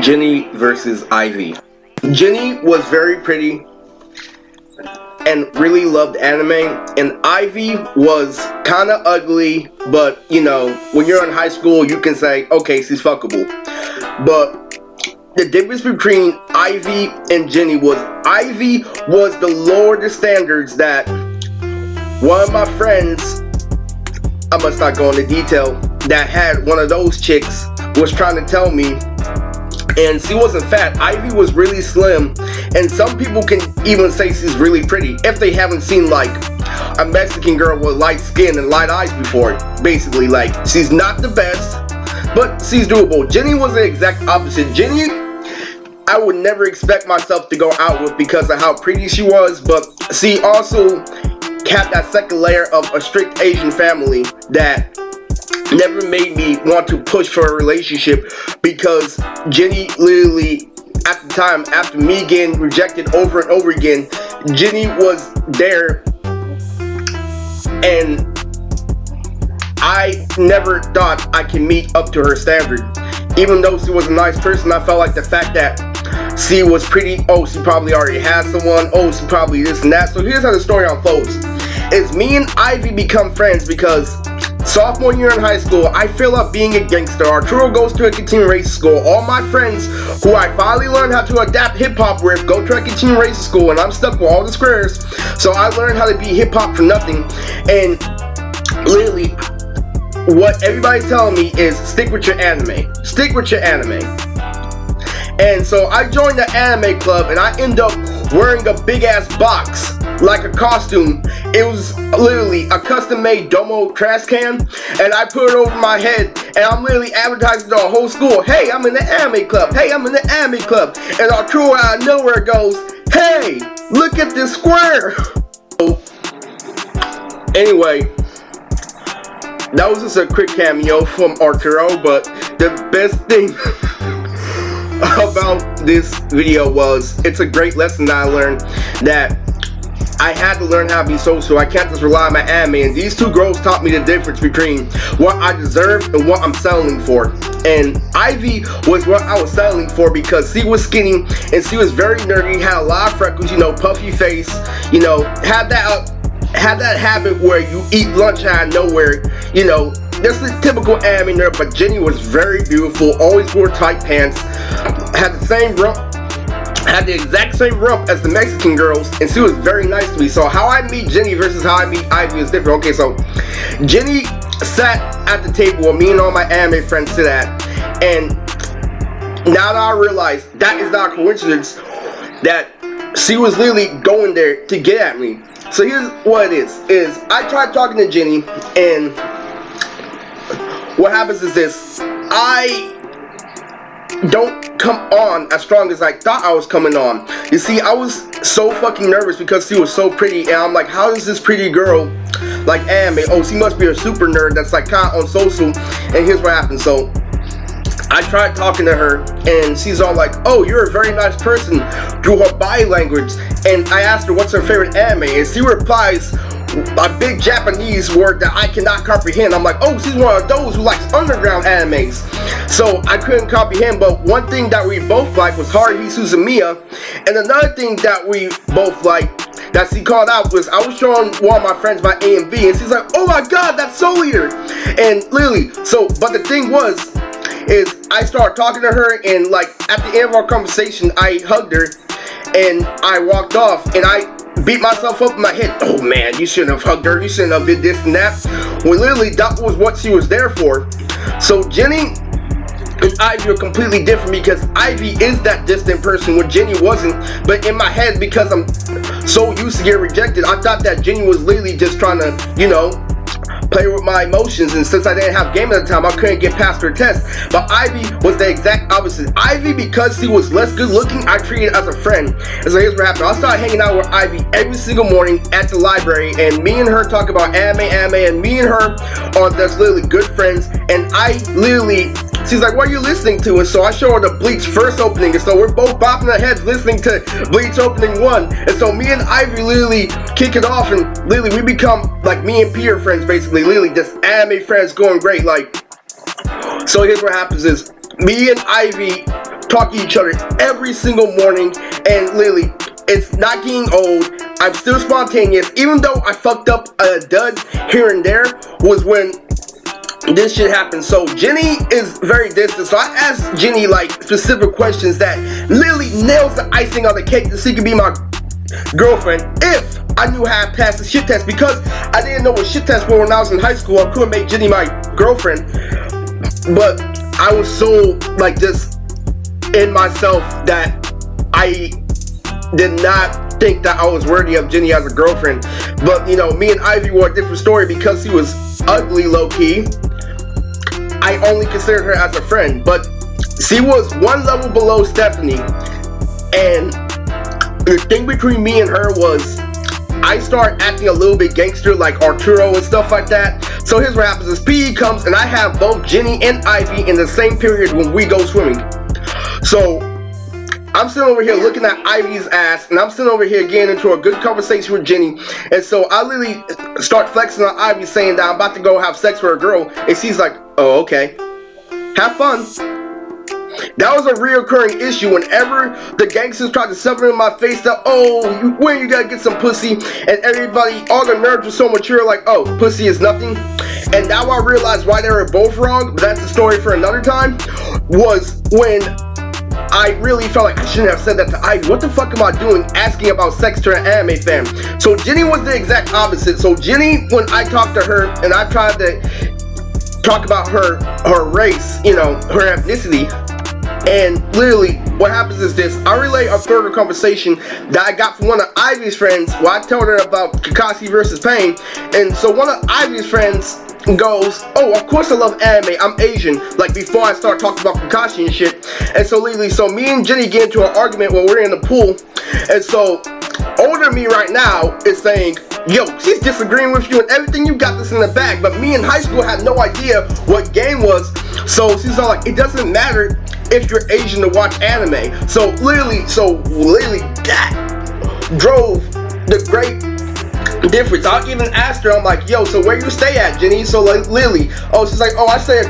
Jenny versus Ivy. Jenny was very pretty and really loved anime, and Ivy was kind of ugly, but you know, when you're in high school, you can say, okay, she's fuckable. But the difference between Ivy and Jenny was Ivy was the lower the standards that one of my friends, I must not go into detail, that had one of those chicks was trying to tell me, and she wasn't fat. Ivy was really slim, and some people can even say she's really pretty if they haven't seen like a Mexican girl with light skin and light eyes before. Basically, like, she's not the best, but she's doable. Jenny was the exact opposite. Jenny, I would never expect myself to go out with because of how pretty she was, but she also had that second layer of a strict Asian family that never made me want to push for a relationship, because Jenny literally, at the time, after me getting rejected over and over again, Jenny was there, and I never thought I can meet up to her standard. Even though she was a nice person, I felt like the fact that she was pretty, oh, she probably already had someone, oh, she probably this and that. So here's how the story unfolds. Is me and Ivy become friends because sophomore year in high school, I fill up being a gangster. Arturo goes to a continuing race school. All my friends who I finally learned how to adapt hip-hop with go to a continuing race school, and I'm stuck with all the squares. So I learned how to be hip-hop for nothing. And literally, what everybody's telling me is stick with your anime. Stick with your anime. And so I joined the anime club, and I end up wearing a big-ass box, like a costume. It was literally a custom-made Domo trash can, and I put it over my head, and I'm literally advertising to the whole school, hey, I'm in the anime club, hey, I'm in the anime club. And Arturo out of nowhere goes, hey, look at this square. So, anyway, that was just a quick cameo from Arturo, but the best thing about this video was, it's a great lesson that I learned, that I had to learn how to be social. I can't just rely on my anime, and these two girls taught me the difference between what I deserve and what I'm settling for. And Ivy was what I was settling for because she was skinny and she was very nerdy, had a lot of freckles, you know, puffy face, you know, had that habit where you eat lunch out of nowhere, you know. That's the typical anime nerd. But Jenny was very beautiful, always wore tight pants, had the same rump, had the exact same rump as the Mexican girls, and she was very nice to me. So how I meet Jenny versus how I meet Ivy is different. Okay, so Jenny sat at the table where me and all my anime friends sit at, and now that I realize that is not a coincidence, that she was literally going there to get at me. So here's what it is I tried talking to Jenny, and what happens is this: I don't come on as strong as I thought I was coming on. You see, I was so fucking nervous because she was so pretty, and I'm like, how is this pretty girl like anime? Oh, she must be a super nerd that's like kind of on social. And here's what happened. So I tried talking to her, and she's all like, oh, you're a very nice person, through her body language. And I asked her what's her favorite anime, and she replies a big Japanese word that I cannot comprehend. I'm like, oh, she's one of those who likes underground animes. So I couldn't comprehend, but one thing that we both liked was Haruhi Suzumiya, and another thing that we both liked that she called out was, I was showing one of my friends my AMV, and she's like, oh my god, that's Soul Eater. And literally, so, but the thing was, is I started talking to her, and like at the end of our conversation, I hugged her, and I walked off, and I beat myself up in my head. Oh man, you shouldn't have hugged her, you shouldn't have did this and that. Well, literally, that was what she was there for. So Jenny and Ivy are completely different, because Ivy is that distant person where Jenny wasn't. But in my head, because I'm so used to getting rejected, I thought that Jenny was literally just trying to, you know, play with my emotions, and since I didn't have game at the time, I couldn't get past her test. But Ivy was the exact opposite. Ivy, because she was less good looking, I treated her as a friend. And so here's what happened. I started hanging out with Ivy every single morning at the library, and me and her talk about anime, and me and her are just literally good friends. And I literally, she's like, what are you listening to? And so I show her the Bleach first opening, and so we're both bopping our heads listening to Bleach opening 1. And so me and Ivy literally kick it off, and literally we become like me and Peter friends, basically, literally just anime friends going great. Like, so here's what happens is, me and Ivy talk to each other every single morning, and literally, it's not getting old. I'm still spontaneous, even though I fucked up a dud here and there, was when this shit happened. So Jenny is very distant, so I asked Jenny like specific questions that literally nails the icing on the cake to see could be my girlfriend if I knew how to pass the shit test, because I didn't know what shit tests were when I was in high school. I couldn't make Jenny my girlfriend, but I was so like just in myself that I did not think that I was worthy of Jenny as a girlfriend. But you know, me and Ivy were a different story. Because he was ugly low-key, I only considered her as a friend. But she was one level below Stephanie, and the thing between me and her was I start acting a little bit gangster like Arturo and stuff like that. So here's what happens is PE comes and I have both Jenny and Ivy in the same period when we go swimming. So I'm sitting over here looking at Ivy's ass, and I'm sitting over here getting into a good conversation with Jenny. And so I literally start flexing on Ivy, saying that I'm about to go have sex with a girl, and she's like, oh, okay, have fun. That was a reoccurring issue whenever the gangsters tried to shove it in my face that, oh, when you gotta get some pussy, and everybody, all the nerds were so mature, like, oh, pussy is nothing. And now I realize why they were both wrong, but that's a story for another time, was when I really felt like I shouldn't have said that to Ivy. What the fuck am I doing asking about sex to an anime fan? So Jenny was the exact opposite. So Jenny, when I talked to her and I tried to talk about her race, you know, her ethnicity, and literally what happens is this: I relay a further conversation that I got from one of Ivy's friends while I told her about Kakashi versus Pain. And so one of Ivy's friends goes, oh, of course I love anime, I'm Asian, like before I start talking about Kakashi and shit. And so literally, so me and Jenny get into an argument while we're in the pool. And so older me right now is saying, yo, she's disagreeing with you and everything, you got this in the bag. But me in high school had no idea what game was. So she's all like, it doesn't matter if you're Asian to watch anime. So literally that drove the great difference. I even asked her, I'm like, yo, so where you stay at, Jenny? So like literally, oh, she's like, oh, I stay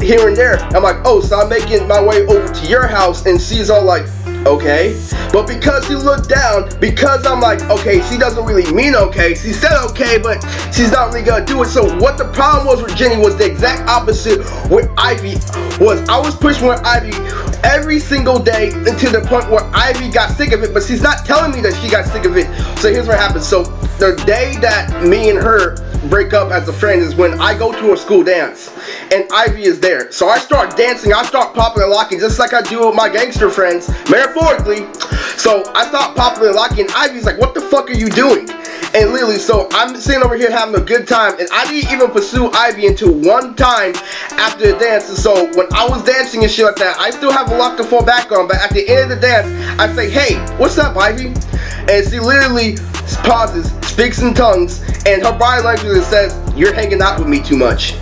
here and there. I'm like, oh, so I'm making my way over to your house. And she's all like, okay. But because she looked down, because I'm like, okay, she doesn't really mean okay. She said okay, but she's not really gonna do it. So what the problem was with Jenny was the exact opposite with Ivy. Was I was pushing with Ivy every single day until the point where Ivy got sick of it, but she's not telling me that she got sick of it. So here's what happens. So the day that me and her break up as a friend is when I go to a school dance and Ivy is there. So I start dancing, I start popping and locking just like I do with my gangster friends, metaphorically. So I start popping and locking, and Ivy's like, what the fuck are you doing? And literally, so I'm sitting over here having a good time, and I didn't even pursue Ivy until one time after the dance. And so when I was dancing and shit like that, I still have a lot to fall back on, but at the end of the dance, I say, hey, what's up, Ivy? And she literally pauses, speaks in tongues, and her body language says, you're hanging out with me too much.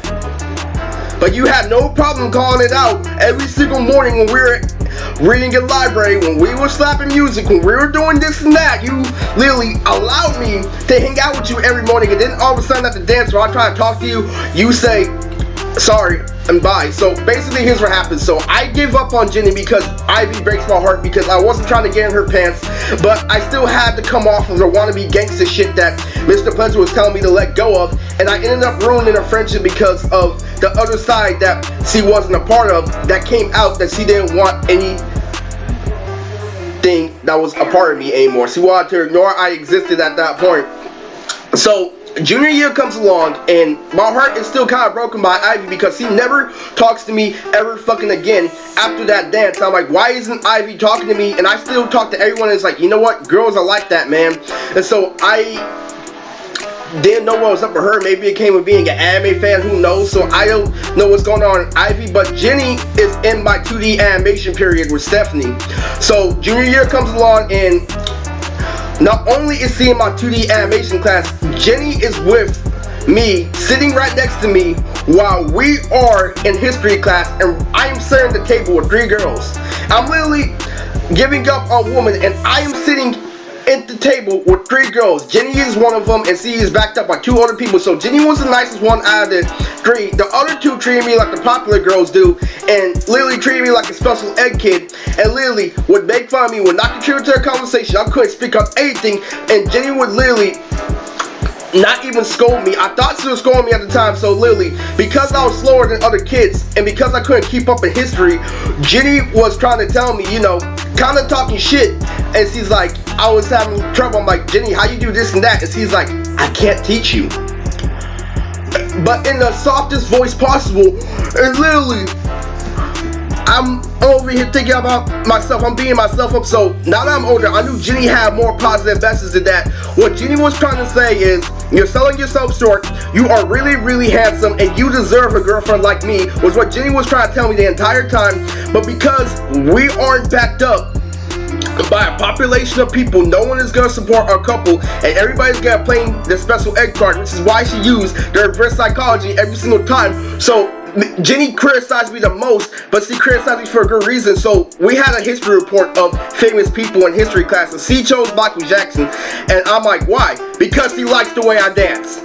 But you had no problem calling it out every single morning when we were reading in library, when we were slapping music, when we were doing this and that. You literally allowed me to hang out with you every morning, and then all of a sudden at the dance where I try to talk to you, you say, sorry, and bye. So basically here's what happens. So I give up on Jenny because Ivy breaks my heart, because I wasn't trying to get in her pants, but I still had to come off of the wannabe gangster shit that Mr. Pleasure was telling me to let go of, and I ended up ruining a friendship because of the other side that she wasn't a part of, that came out that she didn't want anything that was a part of me anymore. She wanted to ignore I existed at that point. So junior year comes along, and my heart is still kind of broken by Ivy because she never talks to me ever fucking again after that dance. I'm like, why isn't Ivy talking to me? And I still talk to everyone, and it's like, you know what, girls are like that, man. And so I didn't know what was up with her. Maybe it came with being an anime fan, who knows? So I don't know what's going on with Ivy, but Jenny is in my 2D animation period with Stephanie. So junior year comes along, and not only is she in my 2D animation class, Jenny is with me, sitting right next to me while we are in history class, and I am sharing the table with 3 girls. I'm literally giving up on women, and I am sitting at the table with 3 girls. Jenny is one of them, and she is backed up by 2 other people. So Jenny was the nicest one out of the 3. The other 2 treated me like the popular girls do, and literally treated me like a special ed kid, and literally would make fun of me, would not contribute to their conversation. I couldn't speak on anything, and Jenny would literally not even scold me. I thought she was scolding me at the time, so literally, because I was slower than other kids, and because I couldn't keep up in history, Jenny was trying to tell me, you know, kind of talking shit, and she's like, I was having trouble. I'm like, Jenny, how you do this and that? And she's like, I can't teach you. But in the softest voice possible, and literally, I'm over here thinking about myself. I'm beating myself up. So now that I'm older, I knew Jenny had more positive messages than that. What Jenny was trying to say is, you're selling yourself short. You are really, really handsome, and you deserve a girlfriend like me, was what Jenny was trying to tell me the entire time. But because we aren't backed up by a population of people, no one is going to support our couple, and everybody's going to play the special ed card, which is why she used the reverse psychology every single time. So Jenny criticized me the most, but she criticized me for a good reason. So we had a history report of famous people in history class, and she chose Michael Jackson, and I'm like, why? Because she likes the way I dance,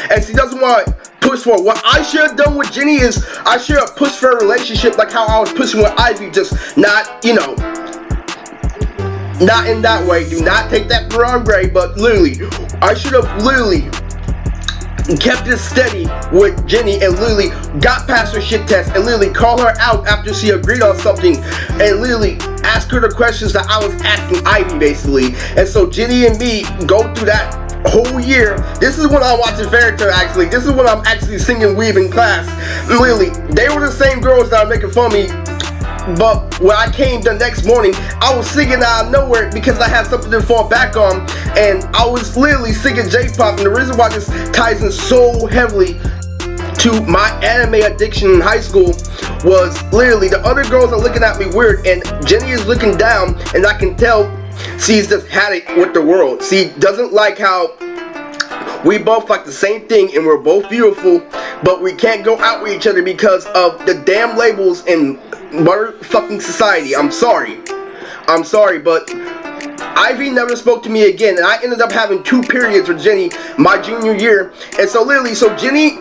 and she doesn't want to push for it. What I should have done with Jenny is, I should have pushed for a relationship like how I was pushing with Ivy, just not, you know, not in that way. Do not take that the wrong way, but literally, I should have literally kept it steady with Jenny and literally got past her shit test and literally call her out after she agreed on something and literally ask her the questions that I was asking Ivy, basically. And so Jenny and me go through that whole year. This is when I'm watching Fairy Tale, actually. This is when I'm actually singing Weave in class. Literally, they were the same girls that are making fun of me. But when I came the next morning, I was singing out of nowhere because I had something to fall back on, and I was literally singing J-pop. And the reason why this ties in so heavily to my anime addiction in high school was literally the other girls are looking at me weird, and Jenny is looking down, and I can tell she's just had it with the world. She doesn't like how we both like the same thing and we're both beautiful, but we can't go out with each other because of the damn labels in motherfucking society. I'm sorry, but Ivy never spoke to me again, and I ended up having 2 periods with Jenny my junior year. And so literally, Jenny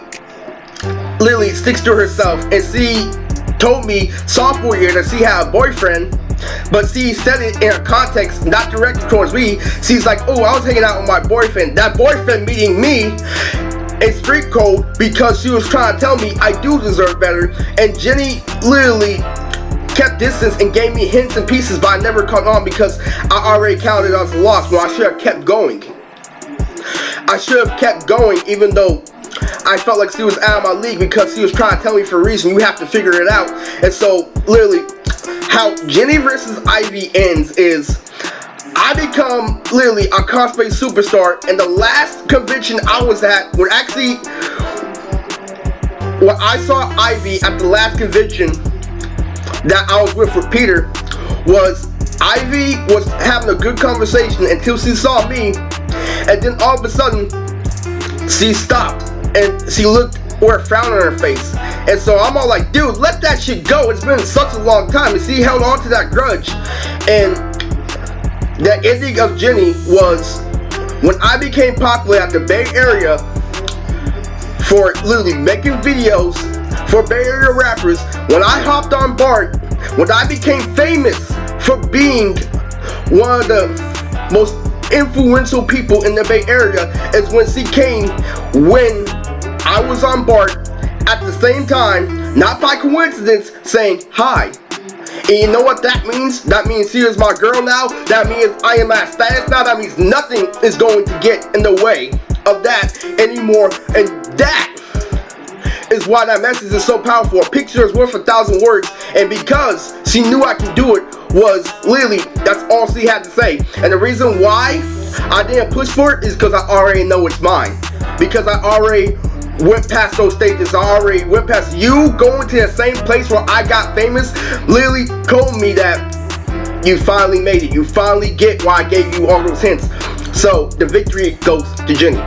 literally sticks to herself, and she told me sophomore year that she had a boyfriend, but she said it in a context not directed towards me. She's like, oh, I was hanging out with my boyfriend. That boyfriend meeting me in street code because she was trying to tell me I do deserve better. And Jenny literally kept distance and gave me hints and pieces, but I never caught on because I already counted it as a loss. Well, I should have kept going. I should have kept going, even though I felt like she was out of my league, because she was trying to tell me for a reason. You have to figure it out. And so literally, how Jenny versus Ivy ends is, I become literally a cosplay superstar, and the last convention I was at, when I saw Ivy at the last convention that I was with Peter, was Ivy was having a good conversation until she saw me, and then all of a sudden she stopped and she looked with a frown on her face. And so I'm all like, dude, let that shit go. It's been such a long time. And she held on to that grudge. And the ending of Jenny was when I became popular at the Bay Area for literally making videos for Bay Area rappers. When I hopped on BART, when I became famous for being one of the most influential people in the Bay Area, is when she came when I was on BART at the same time, not by coincidence, saying hi. And you know what that means? That means she is my girl now. That means I am at status now. That means nothing is going to get in the way of that anymore. And that is why that message is so powerful. A picture is worth 1,000 words. And because she knew I could do it, was literally, that's all she had to say. And the reason why I didn't push for it is because I already know it's mine. Because I already went past those stages. I already went past you going to the same place where I got famous. Literally told me that you finally made it. You finally get why I gave you all those hints. So the victory goes to Jenny.